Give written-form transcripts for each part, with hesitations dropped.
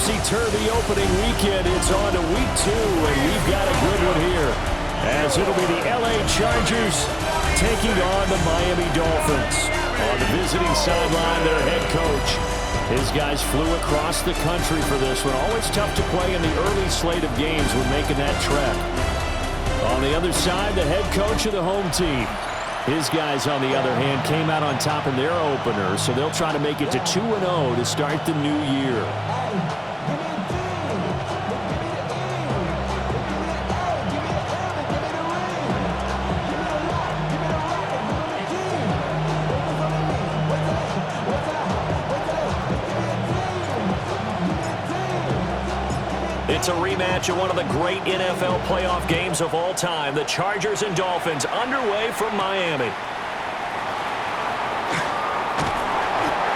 topsy-turvy opening weekend. It's on to week 2, and we've got a good one here, as it'll be the LA Chargers taking on the Miami Dolphins. On the visiting sideline, their head coach. His guys flew across the country for this one. Always tough to play in the early slate of games when making that trek. On the other side, the head coach of the home team. His guys, on the other hand, came out on top in their opener, so they'll try to make it to 2-0 to start the new year. It's a rematch of one of the great NFL playoff games of all time. The Chargers and Dolphins underway from Miami.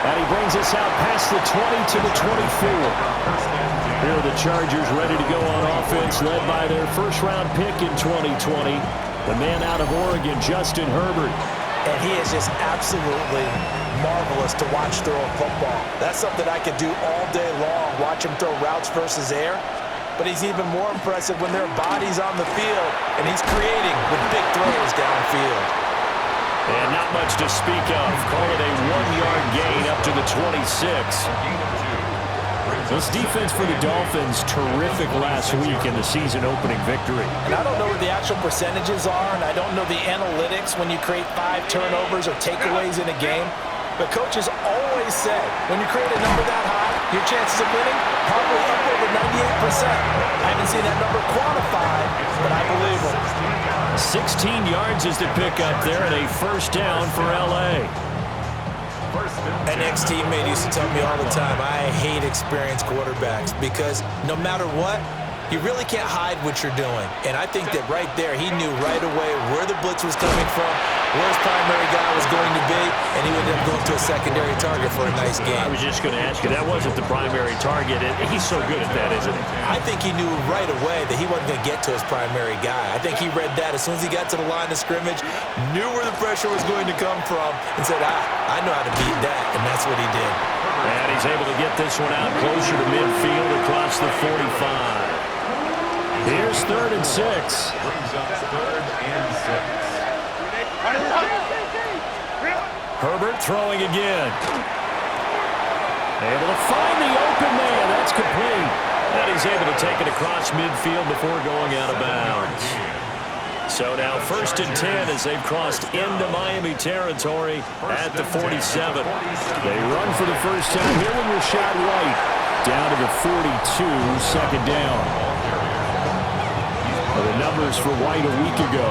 And he brings us out past the 20 to the 24. Here are the Chargers ready to go on offense, led by their first-round pick in 2020, the man out of Oregon, Justin Herbert. And he is just absolutely marvelous to watch throw a football. That's something I could do all day long, watch him throw routes versus air. But he's even more impressive when there are bodies on the field, and he's creating with big throws downfield. And not much to speak of. Call it a 1-yard gain up to the 26. This defense for the Dolphins, terrific last week in the season-opening victory. And I don't know what the actual percentages are, and I don't know the analytics when you create 5 turnovers or takeaways in a game. But coaches always say, when you create a number that high, your chances of winning probably up over 98%. I haven't seen that number quantified, but I believe them. 16 yards is the pickup there, and a first down for L.A. An ex-teammate used to tell me all the time, I hate experienced quarterbacks because no matter what, you really can't hide what you're doing. And I think that right there, he knew right away where the blitz was coming from, where his primary guy was going to be, and he ended up going to a secondary target for a nice game. I was just going to ask you, that wasn't the primary target. He's so good at that, isn't he? I think he knew right away that he wasn't going to get to his primary guy. I think he read that as soon as he got to the line of scrimmage, knew where the pressure was going to come from, and said, I know how to beat that, and that's what he did. And he's able to get this one out closer to midfield across the 45. Here's 3rd and 6. Brings up 3rd and 6. Herbert throwing again. Able to find the open man. That's complete. And he's able to take it across midfield before going out of bounds. So now 1st and 10 as they've crossed into Miami territory at the 47. They run for the first time here with Rashad White. Down to the 42, 2nd down. The numbers for White a week ago,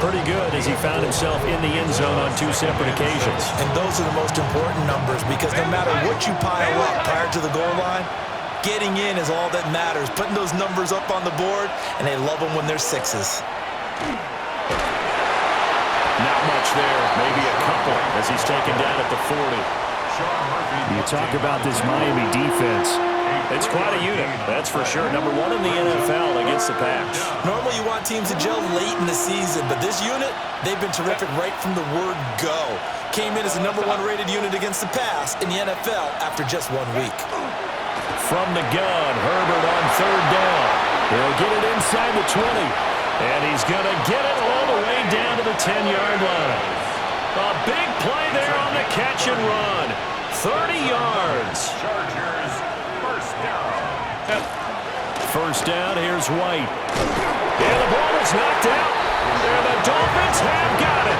pretty good as he found himself in the end zone on 2 separate occasions. And those are the most important numbers because no matter what you pile up prior to the goal line, getting in is all that matters. Putting those numbers up on the board, and they love them when they're 6s. Not much there, maybe a couple as he's taken down at the 40. You talk about this Miami defense. It's quite a unit, that's for sure. Number 1 in the NFL against the pass. Normally you want teams to gel late in the season, but this unit, they've been terrific right from the word go. Came in as the number 1 rated unit against the pass in the NFL after just 1 week. From the gun, Herbert on 3rd down. He'll get it inside the 20. And he's going to get it all the way down to the 10-yard line. A big play there on the catch and run. 30 yards. Chargers, First down, here's White. And the ball is knocked out. And the Dolphins have got it.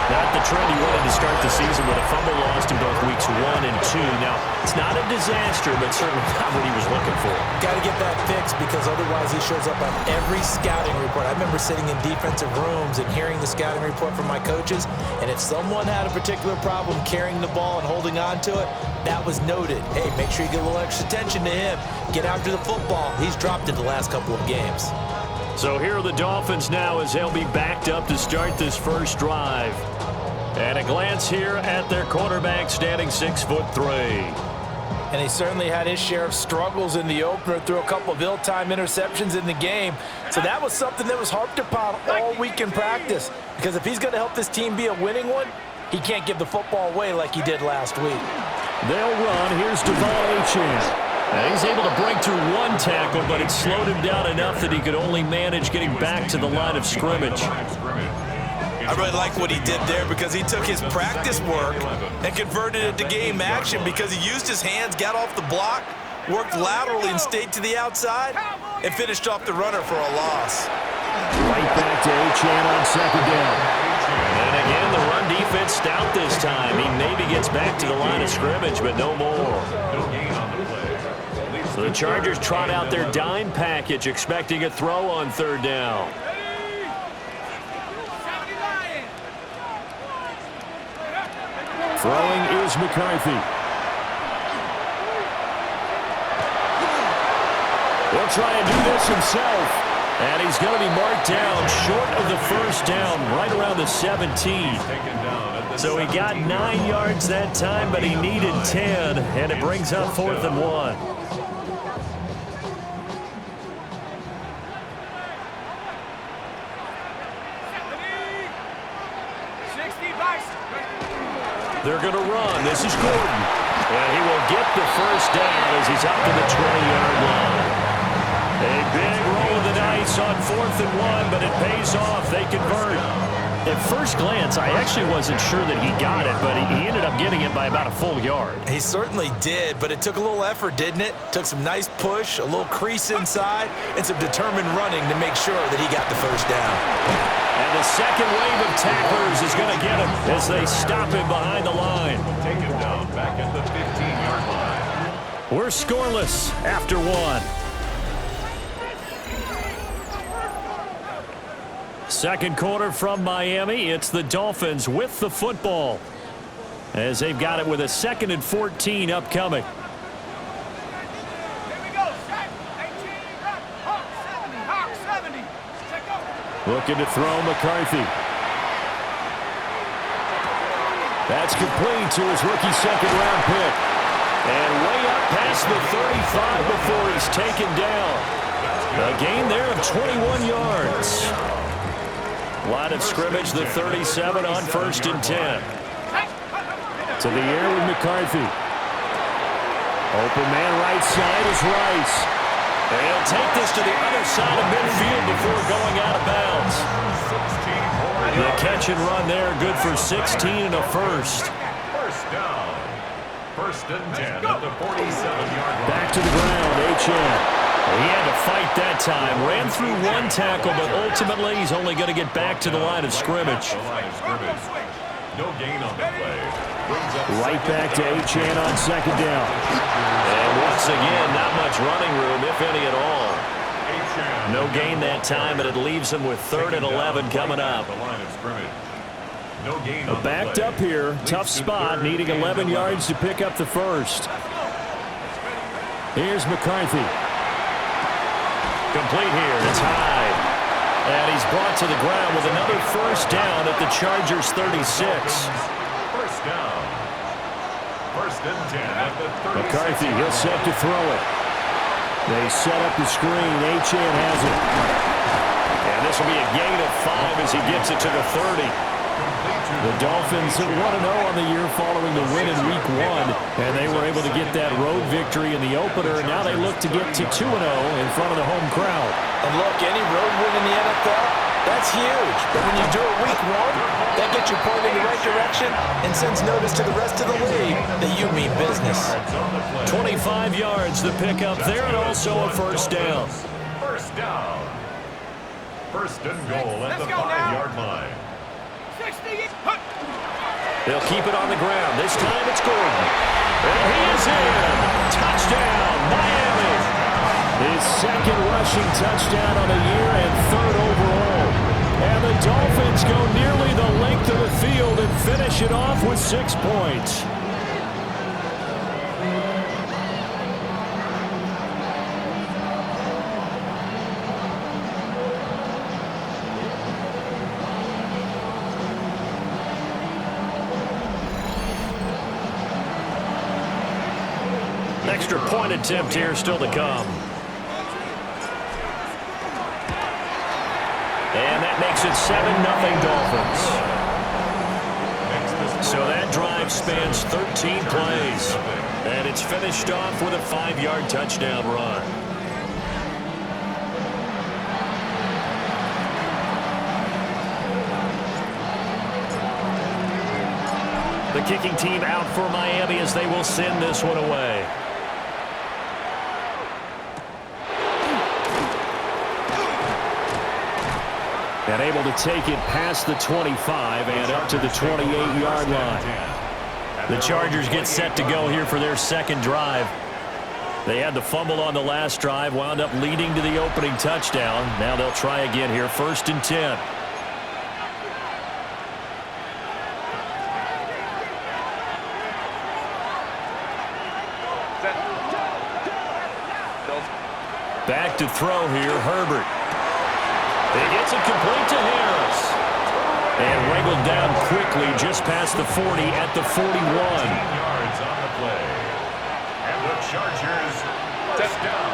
Not the trend he wanted to start the season with a fumble lost in both weeks 1 and 2. Now, it's not a disaster, but certainly not what he was looking for. Got to get that fixed because otherwise he shows up on every scouting report. I remember sitting in defensive rooms and hearing the scouting report from my coaches, and if someone had a particular problem carrying the ball and holding on to it, that was noted. Hey, make sure you give a little extra attention to him. Get after the football. He's dropped it the last couple of games. So here are the Dolphins now as they'll be backed up to start this first drive. And a glance here at their quarterback standing 6'3". And he certainly had his share of struggles in the opener, threw a couple of ill-timed interceptions in the game. So that was something that was harped upon all week in practice. Because if he's going to help this team be a winning one, he can't give the football away like he did last week. They'll run. Here's Devon Achane. And he's able to break through one tackle, but it slowed him down enough that he could only manage getting back to the line of scrimmage. I really like what he did there because he took his practice work and converted it to game action because he used his hands, got off the block, worked laterally and stayed to the outside, and finished off the runner for a loss. Right back to Achane on second down. And again, the run defense stout this time. He maybe gets back to the line of scrimmage, but no more. So the Chargers trot out their dime package, expecting a throw on third down. Throwing is McCarthy. He'll try and do this himself. And he's going to be marked down short of the first down, right around the 17. So he got 9 yards that time, but he needed 10, and it brings up 4th and 1. They're going to run. This is Gordon. And he will get the first down as he's up to the 20-yard line. A big roll of the dice on 4th and 1, but it pays off. They convert. At first glance, I actually wasn't sure that he got it, but he ended up getting it by about a full yard. He certainly did, but it took a little effort, didn't it? Took some nice push, a little crease inside, and some determined running to make sure that he got the first down. And the second wave of tacklers is going to get him as they stop him behind the line. Take him down back at the 15-yard line. We're scoreless after 1. Second quarter from Miami. It's the Dolphins with the football as they've got it with a 2nd and 14 upcoming. Looking to throw McCarthy. That's complete to his rookie second-round pick. And way up past the 35 before he's taken down. A gain there of 21 yards. Line of scrimmage, the 37 on 1st and 10. To the air with McCarthy. Open man right side is Rice. And he'll take this to the other side of midfield before going out of bounds. The catch and run there, good for 16 and a first. First down. 1st and 10 at the 47-yard line. Back to the ground, Achane. He had to fight that time. Ran through one tackle, but ultimately he's only going to get back to the line of scrimmage. No gain on the play. Right back to Achane on second down. And once again, not much running room, if any at all. No gain that time, and it leaves him with 3rd and 11 coming up. Backed up here, tough spot, needing 11 yards to pick up the first. Here's McCarthy. Complete here, it's high. And he's brought to the ground with another first down at the Chargers' 36. First down. 1st and 10 at the 36. McCarthy, he'll set to throw it. They set up the screen. Achane has it. And this will be a gain of 5 as he gets it to the 30. The Dolphins 1-0 on the year following the win in Week 1, and they were able to get that road victory in the opener, and now they look to get to 2-0 in front of the home crowd. And look, any road win in the NFL, that's huge. But when you do it Week 1, that gets you pointed in the right direction and sends notice to the rest of the league that you mean business. 25 yards the pickup there, and also a first down. First down. 1st and goal at the 5-yard line. They'll keep it on the ground. This time it's Gordon. And he is in. Touchdown, Miami. His 2nd rushing touchdown on the year and 3rd overall. And the Dolphins go nearly the length of the field and finish it off with 6 points. Extra point attempt here still to come. And that makes it 7-0 Dolphins. So that drive spans 13 plays. And it's finished off with a 5-yard touchdown run. The kicking team out for Miami as they will send this one away. And able to take it past the 25 and up to the 28-yard line. The Chargers get set to go here for their second drive. They had the fumble on the last drive, wound up leading to the opening touchdown. Now they'll try again here, 1st and 10. Back to throw here, Herbert. He gets it complete to Harris. And wrangled down quickly just past the 40 at the 41. 14 yards on the play. And the Chargers first down.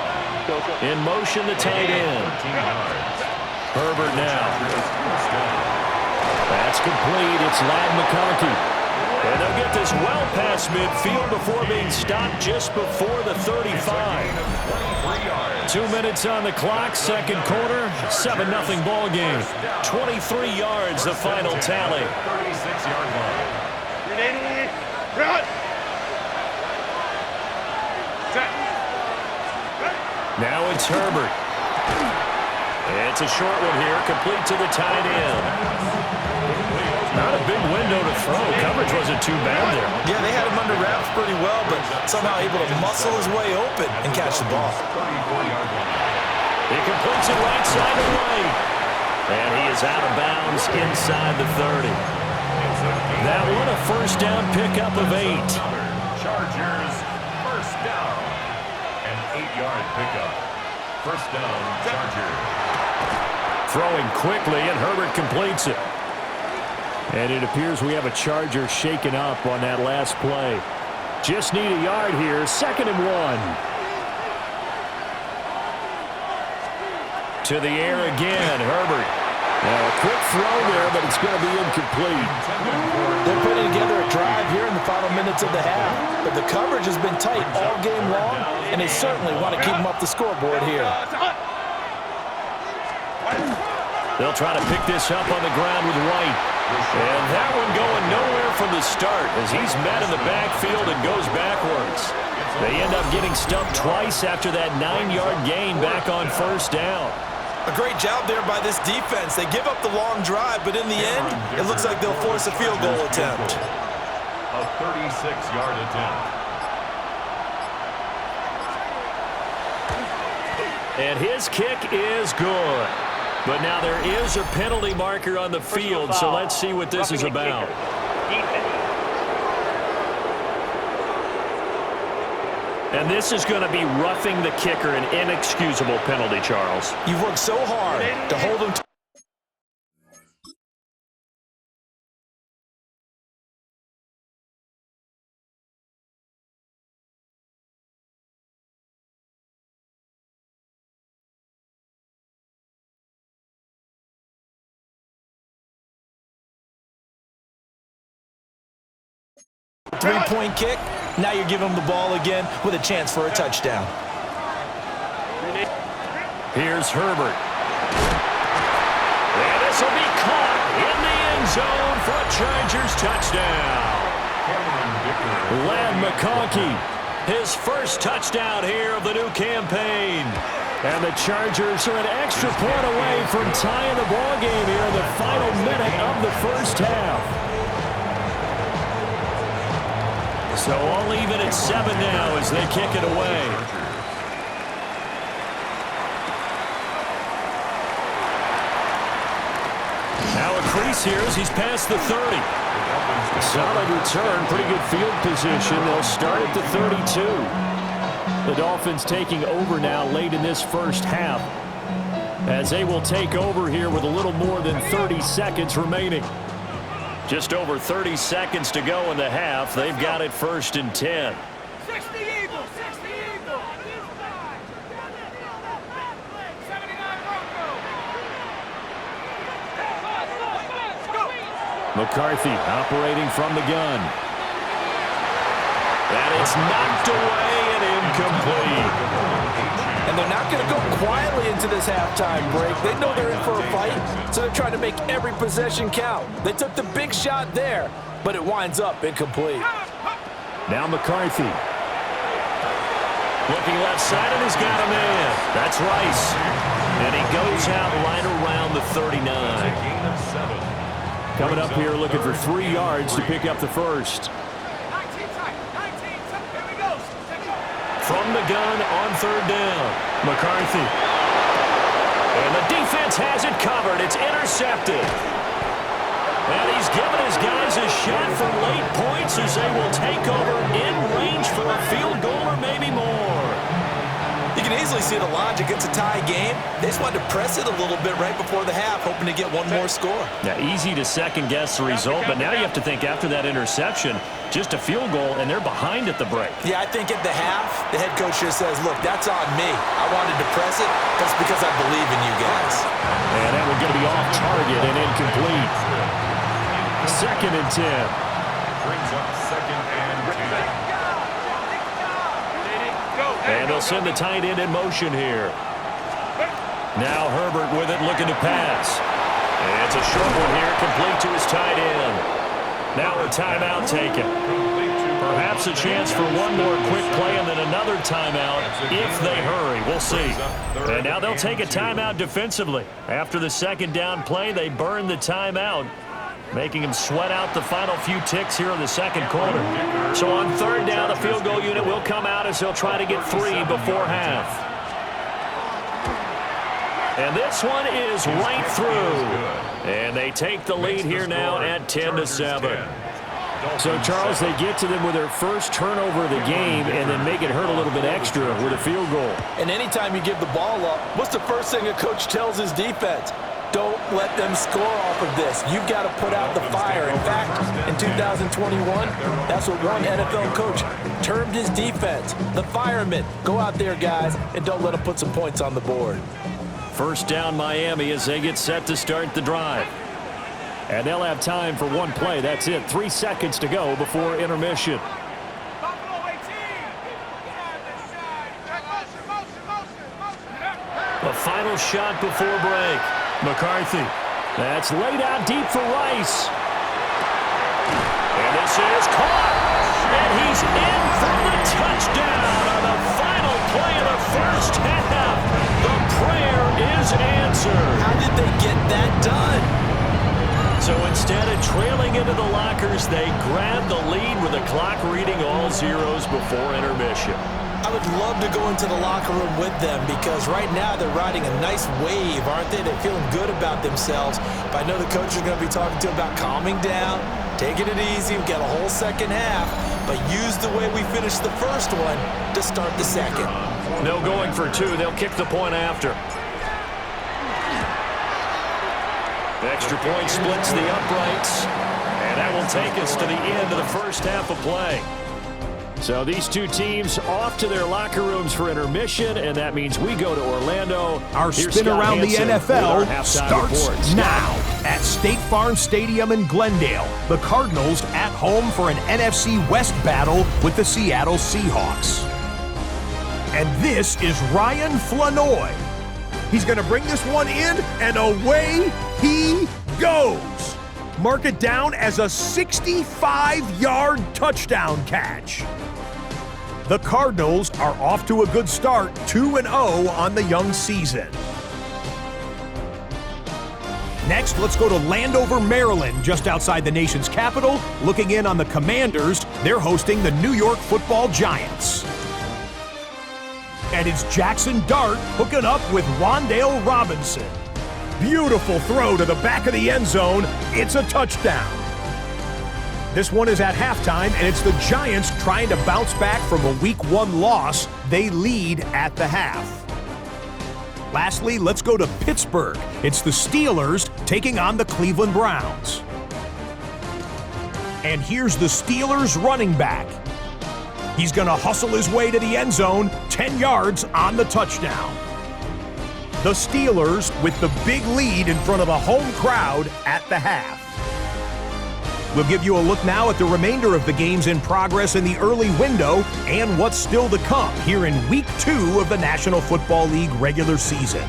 In motion, the tight end. Herbert now. That's complete. It's Ladd McConkey. And they'll get this well past midfield before being stopped just before the 35. 2 minutes on the clock, second quarter, 7-0 ball game. 23 yards, the final tally. 36-yard line. Now it's Herbert. It's a short one here, complete to the tight end. Not a big window to throw. Coverage wasn't too bad there. Yeah, they had him under wraps pretty well, but somehow able to muscle his way open and catch the ball. He completes it right side of the lane. And he is out of bounds inside the 30. That one a first down pickup of 8. Chargers first down. An 8-yard pickup. First down, Chargers. Throwing quickly, and Herbert completes it. And it appears we have a Charger shaken up on that last play. Just need a yard here, 2nd and 1. To the air again, Herbert. Now a quick throw there, but it's going to be incomplete. They're putting together a drive here in the final minutes of the half, but the coverage has been tight all game long, and they certainly want to keep them up the scoreboard here. They'll try to pick this up on the ground with White. And that one going nowhere from the start as he's met in the backfield and goes backwards. They end up getting stumped twice after that 9-yard gain back on first down. A great job there by this defense. They give up the long drive, but in the end, it looks like they'll force a field goal attempt. A 36-yard attempt. And his kick is good. But now there is a penalty marker on the field, so let's see what this is about. And this is going to be roughing the kicker, an inexcusable penalty, Charles. You've worked so hard to hold him to three-point kick. Now you're giving him the ball again with a chance for a touchdown. Here's Herbert. And this will be caught in the end zone for a Chargers touchdown. Ladd McConkey, his first touchdown here of the new campaign. And the Chargers are an extra point away from tying the ball game here in the final minute of the first half. So all even at 7 now as they kick it away. Now a crease here as he's past the 30. Solid return, pretty good field position. They'll start at the 32. The Dolphins taking over now late in this first half as they will take over here with a little more than 30 seconds remaining. Just over 30 seconds to go in the half. They've got it 1st and 10. 60 Eagles, 60 Eagles. 79 Broncos. McCarthy operating from the gun. And it's knocked away and incomplete. And they're not going to go quietly into this halftime break. They know they're in for a fight, so they're trying to make every possession count. They took the big shot there, but it winds up incomplete. Now McCarthy. Looking left side, and he's got a man. That's Rice. And he goes out right around the 39. Coming up here looking for 3 yards to pick up the first. From the gun on third down. McCarthy. And the defense has it covered. It's intercepted. And he's given his guys a shot for late points as they will take over in range for a field goal or maybe more. You can easily see the logic. It's a tie game. They just wanted to press it a little bit right before the half, hoping to get one more score. Now, easy to second-guess the result, but now you have to think after that interception, just a field goal, and they're behind at the break. Yeah, I think at the half, the head coach just says, look, that's on me. I wanted to press it. That's because I believe in you guys. And that one's going to be off target and incomplete. 2nd and 10. Brings up 2nd and 10. And they'll send the tight end in motion here. Now Herbert with it, looking to pass. And it's a short one here, complete to his tight end. Now a timeout taken. Perhaps a chance for one more quick play and then another timeout if they hurry. We'll see. And now they'll take a timeout defensively. After the second down play, they burn the timeout, making him sweat out the final few ticks here in the second quarter. So on third down, the field goal unit will come out as he'll try to get 3 before half. And this one is right through. And they take the lead here now at 10-7. So, Charles, they get to them with their first turnover of the game and then make it hurt a little bit extra with a field goal. And anytime you give the ball up, what's the first thing a coach tells his defense? Don't let them score off of this. You've got to put out the fire. In fact, in 2021, that's what one NFL coach termed his defense, the firemen. Go out there, guys, and don't let them put some points on the board. First down, Miami, as they get set to start the drive. And they'll have time for one play. That's it. 3 seconds to go before intermission. The final shot before break. McCarthy. That's laid out deep for Rice. And this is caught. And he's in for the touchdown on the final play of the first half. The prayer is answered. How did they get that done? So instead of trailing into the lockers, they grab the lead with the clock reading all zeros before intermission. I would love to go into the locker room with them because right now they're riding a nice wave, aren't they? They're feeling good about themselves. But I know the coach is going to be talking to them about calming down, taking it easy. We've got a whole second half, but use the way we finished the first one to start the second. No going for 2. They'll kick the point after. The extra point splits the uprights, and that will take us to the end of the first half of play. So these two teams off to their locker rooms for intermission, and that means we go to Orlando. Our Here's spin Scott around Hansen the with our NFL halftime starts report. now at State Farm Stadium in Glendale. The Cardinals at home for an NFC West battle with the Seattle Seahawks. And this is Ryan Flanoy. He's going to bring this one in, and away he goes. Mark it down as a 65-yard touchdown catch. The Cardinals are off to a good start, 2-0 on the young season. Next, let's go to Landover, Maryland, just outside the nation's capital. Looking in on the Commanders, they're hosting the New York Football Giants. And it's Jackson Dart hooking up with Wan'Dale Robinson. Beautiful throw to the back of the end zone. It's a touchdown. This one is at halftime, and it's the Giants trying to bounce back from a Week 1 loss. They lead at the half. Lastly, let's go to Pittsburgh. It's the Steelers taking on the Cleveland Browns. And here's the Steelers running back. He's going to hustle his way to the end zone, 10 yards on the touchdown. The Steelers with the big lead in front of a home crowd at the half. We'll give you a look now at the remainder of the games in progress in the early window and what's still to come here in Week 2 of the National Football League regular season.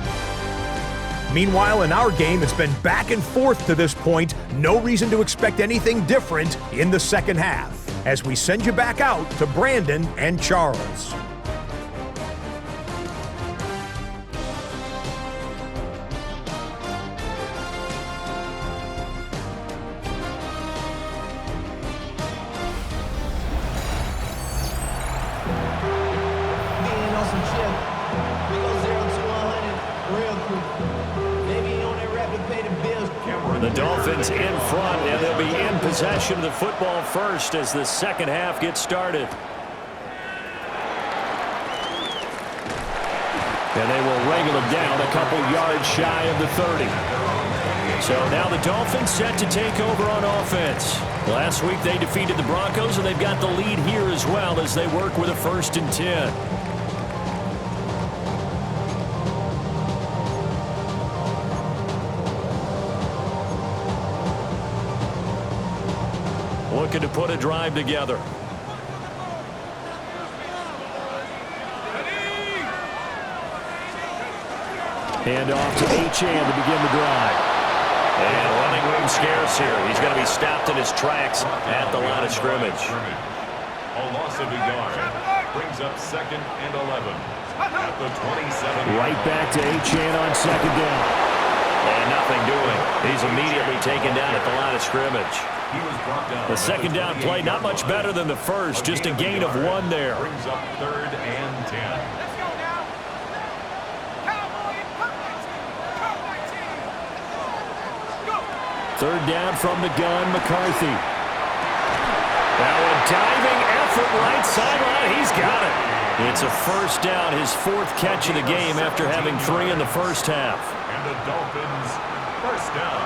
Meanwhile, in our game, it's been back and forth to this point. No reason to expect anything different in the second half, as we send you back out to Brandon and Charles. The Dolphins in front, and they'll be in possession of the football first as the second half gets started. And they will wrangle him down a couple yards shy of the 30. So now the Dolphins set to take over on offense. Last week they defeated the Broncos, and they've got the lead here as well as they work with a 1st and 10. Looking to put a drive together. Hand off to Achane to begin the drive. And running room scarce here. He's going to be stopped in his tracks at the line of scrimmage. A loss of a yard brings up 2nd and 11 at the 27. Right back to Achane on 2nd down. And nothing doing. He's immediately taken down at the line of scrimmage. The 2nd down play, not much better than the first, just a gain of 1 there. Brings up 3rd and 10. Let's go now. Cowboy, come my team. Go. 3rd down from the gun, McCarthy. Now a diving effort right sideline. He's got it. It's a 1st down, his 4th catch of the game after having 3 in the first half. And the Dolphins, 1st down.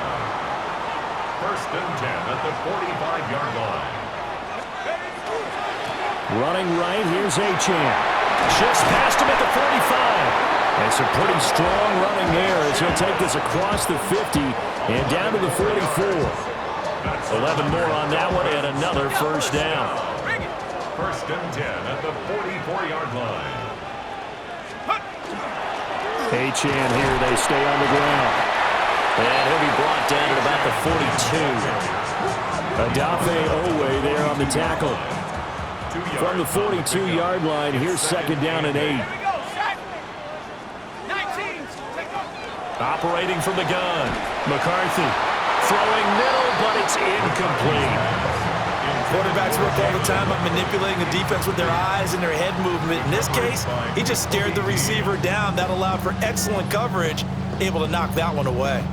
1st and 10 at the 45-yard line. Running right, here's Achane. Shifts past him at the 45. And some pretty strong running there as he'll take this across the 50 and down to the 44. 11 more on that one and another 1st down. 1st and 10 at the 44-yard line. Achane here, they stay on the ground. And he'll be brought down at about the 42. Adafe Owe there on the tackle. From the 42-yard line, here's 2nd down and 8. Operating from the gun. McCarthy throwing middle, but it's incomplete. Quarterbacks work all the time on manipulating the defense with their eyes and their head movement. In this case, he just stared the receiver down. That allowed for excellent coverage, able to knock that one away.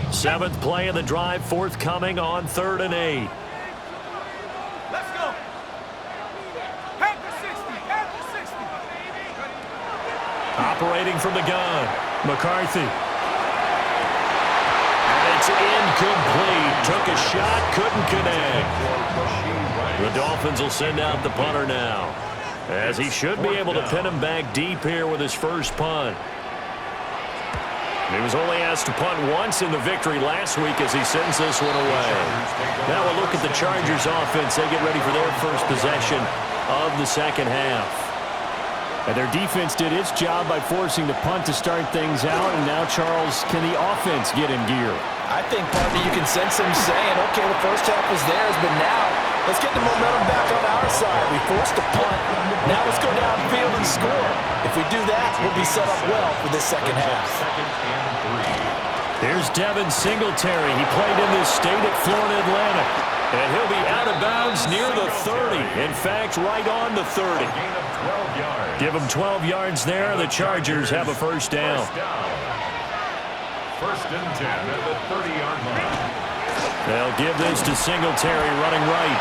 7th play of the drive, forthcoming on 3rd and 8. Let's go. Head to 60. Operating from the gun, McCarthy. And it's incomplete. Took a shot, couldn't connect. The Dolphins will send out the punter now, as he should be able to pin him back deep here with his first punt. He was only asked to punt once in the victory last week as he sends this one away. Now we'll look at the Chargers offense. They get ready for their first possession of the second half. And their defense did its job by forcing the punt to start things out. And now, Charles, can the offense get in gear? I think, partner, you can sense him saying, okay, the first half was theirs, but now let's get the momentum back on our side. We forced a punt. Now let's go downfield and score. If we do that, we'll be set up well for this second half. There's Devin Singletary. He played in this state at Florida Atlantic. And he'll be out of bounds near the 30. In fact, right on the 30. Give him 12 yards there. The Chargers have a 1st down. 1st and 10 at the 30-yard line. They'll give this to Singletary running right.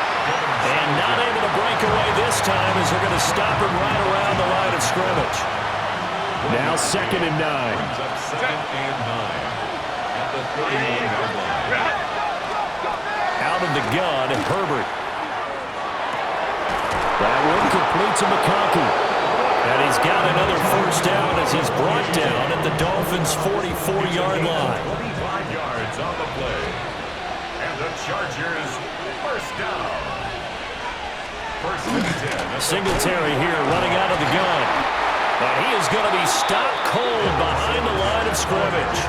And not able to break away this time as they're going to stop him right around the line of scrimmage. Now 2nd and 9. Brings up 2nd and 9 at the 31-yard line. Out of the gun, Herbert. That one complete to McConkey. And he's got another 1st down as he's brought down at the Dolphins' 44-yard line. 25 yards on the play. The Chargers, first down. First and 10. Singletary here running out of the gun. And he is going to be stopped cold behind the line of scrimmage.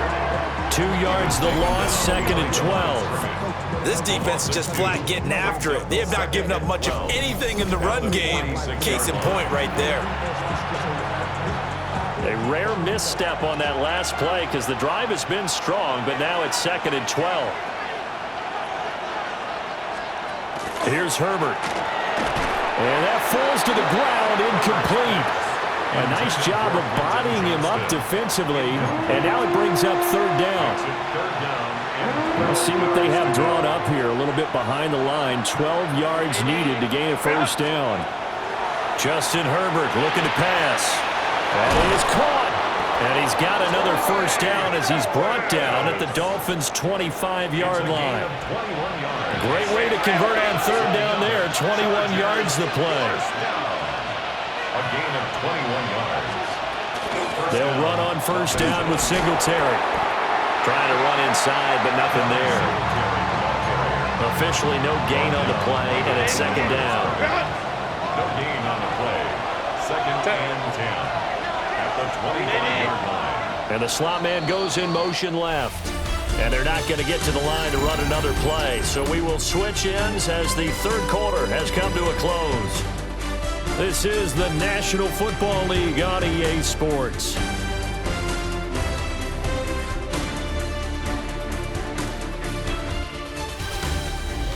2 yards the loss, 2nd and 12. This defense is just flat getting after it. They have not given up much of anything in the run game. Case in point right there. A rare misstep on that last play because the drive has been strong, but now it's 2nd and 12. Here's Herbert. And that falls to the ground, incomplete. A nice job of bodying him up defensively, and now it brings up 3rd down. We'll see what they have drawn up here, a little bit behind the line. 12 yards needed to gain a 1st down. Justin Herbert looking to pass. And it is caught. And he's got another 1st down as he's brought down at the Dolphins' 25-yard line. Great way to convert on 3rd down there. 21 yards the play. A gain of 21 yards. They'll run on 1st down with Singletary. Trying to run inside, but nothing there. Officially no gain on the play, and it's 2nd down. No gain on the play. 2nd and 10 at the 25-yard line. And the slot man goes in motion left. And they're not going to get to the line to run another play. So we will switch ends as the 3rd quarter has come to a close. This is the National Football League on EA Sports.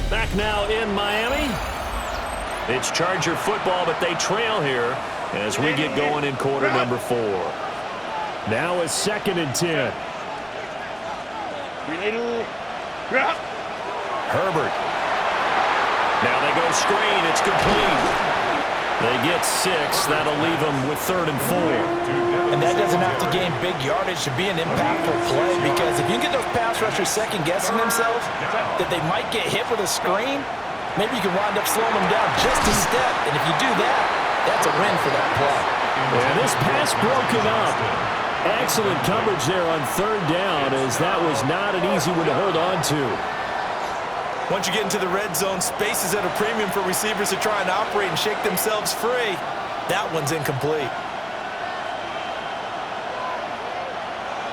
Back now in Miami. It's Charger football, but they trail here as we get going in quarter number 4. Now it's 2nd and 10. Herbert. Now they go screen. It's complete. They get 6. That'll leave them with 3rd and 4. And that doesn't have to gain big yardage to be an impactful play, because if you get those pass rushers second-guessing themselves that they might get hit with a screen, maybe you can wind up slowing them down just a step. And if you do that, that's a win for that play. And this pass broken up. Excellent coverage there on 3rd down, as that was not an easy one to hold on to. Once you get into the red zone, space is at a premium for receivers to try and operate and shake themselves free. That one's incomplete.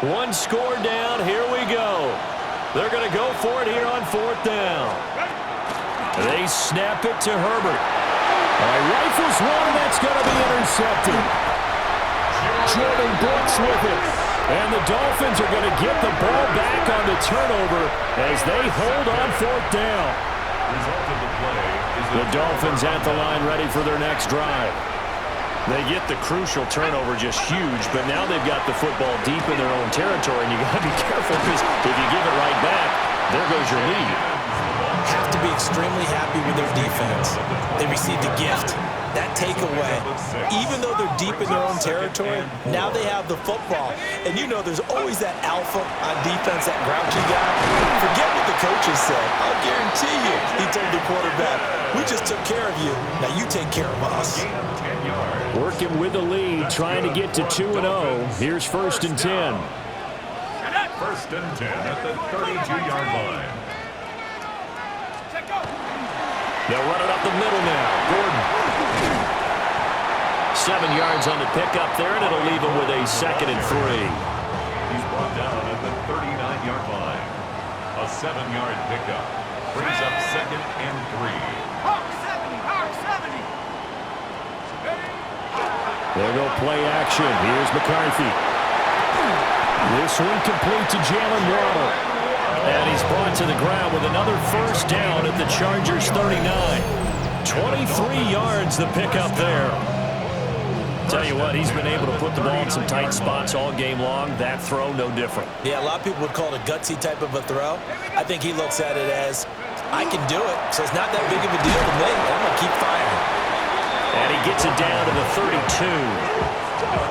1 score down. Here we go. They're going to go for it here on 4th down. They snap it to Herbert. Rifles one, and that's going to be intercepted. Jordan Brooks with it. And the Dolphins are going to get the ball back on the turnover as they hold on 4th down. The Dolphins at the line ready for their next drive. They get the crucial turnover, just huge, but now they've got the football deep in their own territory, and you got to be careful because if you give it right back, there goes your lead. Have to be extremely happy with their defense. They received a gift. That takeaway, even though they're deep in their own territory, now they have the football. And you know there's always that alpha on defense, that grouchy guy. Forget what the coaches said. I'll guarantee you, he told the quarterback, we just took care of you. Now you take care of us. Working with the lead, trying to get to 2-0. Here's 1st and 10. 1st and 10 at the 32-yard line. They'll run it up the middle now. Gordon. 7 yards on the pickup there, and it'll leave him with a 2nd and 3. He's brought down at the 39-yard line. A 7-yard pickup brings up 2nd and 3. Hawk 70, Hawk 70. They'll go play action. Here's McCarthy. This one complete to Jalen Waddle. And he's brought to the ground with another 1st down at the Chargers' 39. 23 yards the pickup there. Tell you what, he's been able to put the ball in some tight spots all game long. That throw, no different. Yeah, a lot of people would call it a gutsy type of a throw. I think he looks at it as, I can do it, so it's not that big of a deal to me. I'm going to keep firing. And he gets it down to the 32.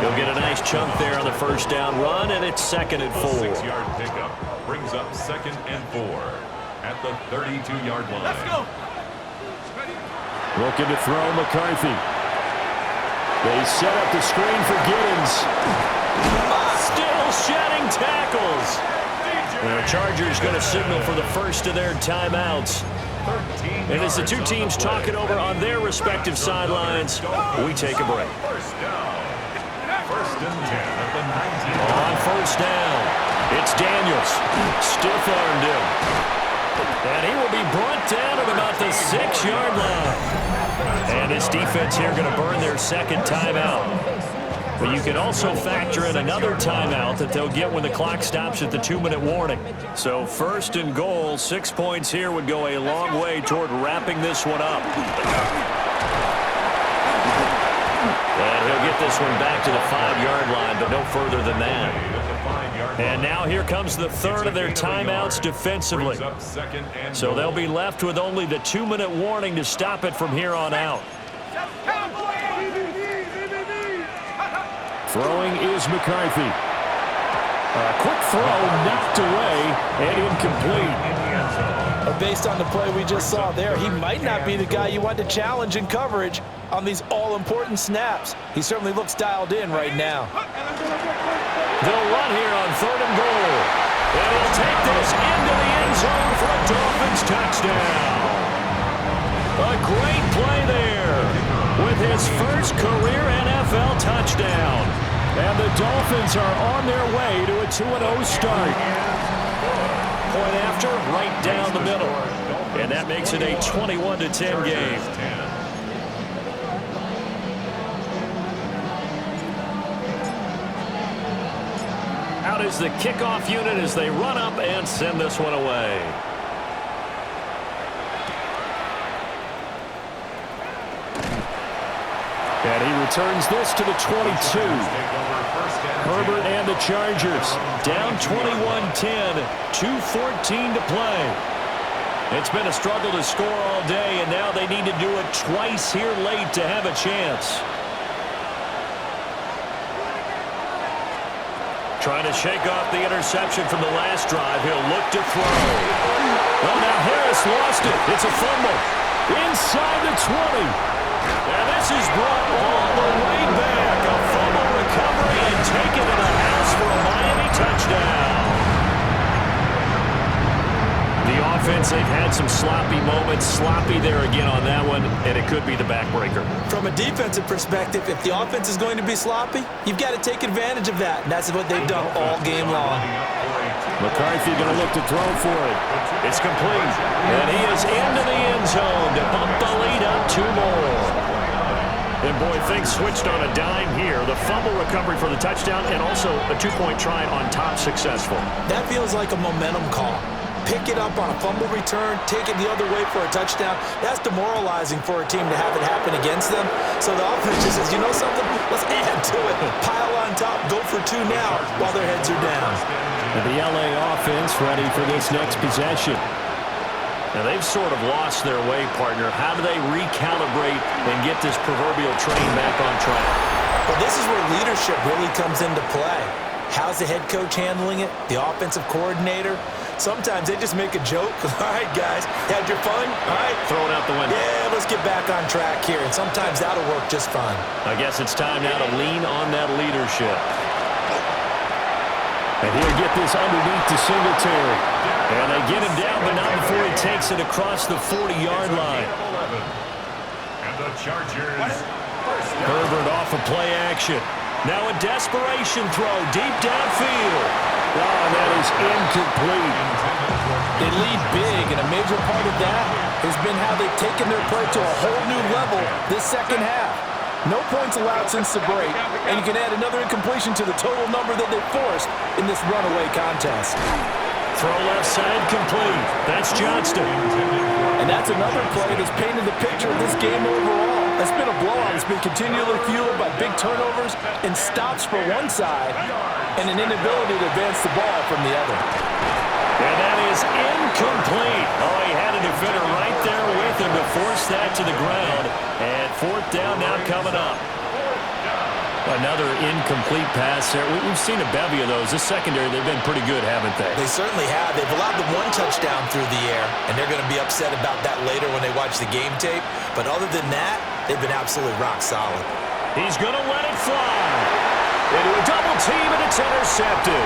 He'll get a nice chunk there on the 1st down run, and it's 2nd and 4. 6-yard pickup brings up 2nd and 4 at the 32-yard line. Let's go. Looking to throw McCarthy. They set up the screen for Giddens. Still shedding tackles. The Chargers going to signal for the first of their timeouts. And as the two teams talk it over on their respective sidelines, we take a break. First and 10 at the 19. On first down, it's Daniels. Stiff-armed him. And he will be brought down at about the 6-yard line. And this defense here going to burn their second timeout. But you can also factor in another timeout that they'll get when the clock stops at the 2-minute warning. So first and goal, 6 points here would go a long way toward wrapping this one up. And he'll get this one back to the 5-yard line, but no further than that. And now here comes the third of their timeouts defensively. So they'll be left with only the 2-minute warning to stop it from here on out. Throwing is McCarthy. A quick throw knocked away and incomplete. Based on the play we just saw there, he might not be the guy you want to challenge in coverage on these all-important snaps. He certainly looks dialed in right now. They'll run here on third and goal. And he'll take this into the end zone for a Dolphins touchdown. A great play there with his first career NFL touchdown. And the Dolphins are on their way to a 2-0 start. Point after, right down the middle. And that makes it a 21-10 game. Out is the kickoff unit as they run up and send this one away. And he returns this to the 22. Herbert and the Chargers down 21-10, 2:14 to play. It's been a struggle to score all day, and now they need to do it twice here late to have a chance. Trying to shake off the interception from the last drive. He'll look to throw. Well, now Harris lost it. It's a fumble. Inside the 20. And this is brought all the way back. A fumble recovery and taken to the house for a Miami touchdown. The offense, they've had some sloppy moments. Sloppy there again on that one, and it could be the backbreaker. From a defensive perspective, if the offense is going to be sloppy, you've got to take advantage of that. And that's what they've done all game long. McCarthy going to look to throw for it. It's complete. And he is into the end zone to bump the lead up 2 more. And, boy, things switched on a dime here. The fumble recovery for the touchdown and also a 2-point try on top successful. That feels like a momentum call. Pick it up on a fumble return, take it the other way for a touchdown. That's demoralizing for a team to have it happen against them. So the offense just says, you know something? Let's add to it. Pile on top, go for 2 now while their heads are down. And the LA offense ready for this next possession. Now, they've sort of lost their way, partner. How do they recalibrate and get this proverbial train back on track? Well, this is where leadership really comes into play. How's the head coach handling it? The offensive coordinator? Sometimes they just make a joke. All right, guys, had your fun? All right. Throw it out the window. Yeah, let's get back on track here. And sometimes that'll work just fine. I guess it's time now to lean on that leadership. And he'll get this underneath to Singletary. And they get him down, but not before he takes it across the 40-yard line. And the Chargers. Herbert off of play action. Now a desperation throw deep downfield. Oh, and that is incomplete. They lead big, and a major part of that has been how they've taken their play to a whole new level this second half. No points allowed since the break, and you can add another incompletion to the total number that they forced in this runaway contest. Throw left side complete. That's Johnston. And that's another play that's painted the picture of this game overall. It's been a blowout. It's been continually fueled by big turnovers and stops for one side and an inability to advance the ball from the other. And that is incomplete. Oh, he had a defender right there with him to force that to the ground. And fourth down now coming up. Another incomplete pass there. We've seen a bevy of those. This secondary, they've been pretty good, haven't they? They certainly have. They've allowed the 1 touchdown through the air, and they're going to be upset about that later when they watch the game tape. But other than that, they've been absolutely rock solid. He's going to let it fly. Into a double team, and it's intercepted.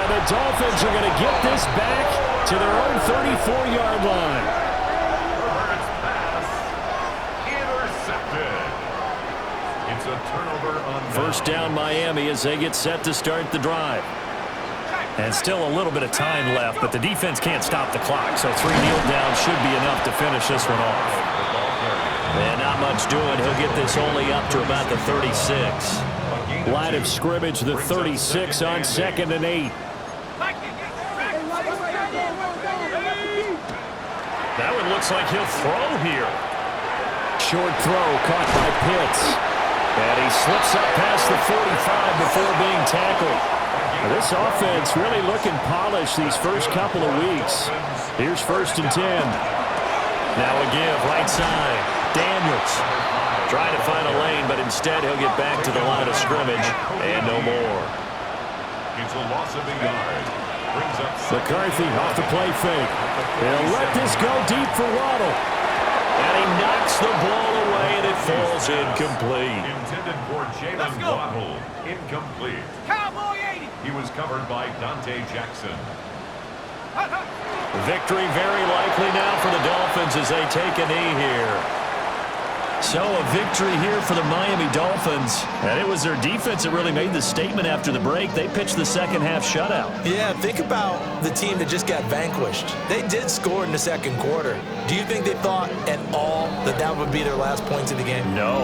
And the Dolphins are going to get this back to their own 34-yard line. Herbert's pass intercepted. It's a turnover on First down Miami as they get set to start the drive. And still a little bit of time left, but the defense can't stop the clock, so 3 kneel downs should be enough to finish this one off. And not much doing. He'll get this only up to about the 36. Line of scrimmage, the 36 on 2nd and 8. That one looks like he'll throw here. Short throw caught by Pitts. And he slips up past the 45 before being tackled. This offense really looking polished these first couple of weeks. Here's 1st and 10. Now a give, right side. Daniels trying to find a lane, but instead he'll get back to the line of scrimmage and no more. It's a loss of a yard. Brings up McCarthy off the play fake. They'll let this go deep for Waddle. And he knocks the ball away, and it falls incomplete. intended for Jalen Waddle. Incomplete. Cowboy 80. He was covered by Dante Jackson. Victory very likely now for the Dolphins as they take a knee here. So a victory here for the Miami Dolphins. And it was their defense that really made the statement after the break. They pitched the second half shutout. Yeah, think about the team that just got vanquished. They did score in the second quarter. Do you think they thought at all that that would be their last points of the game? No.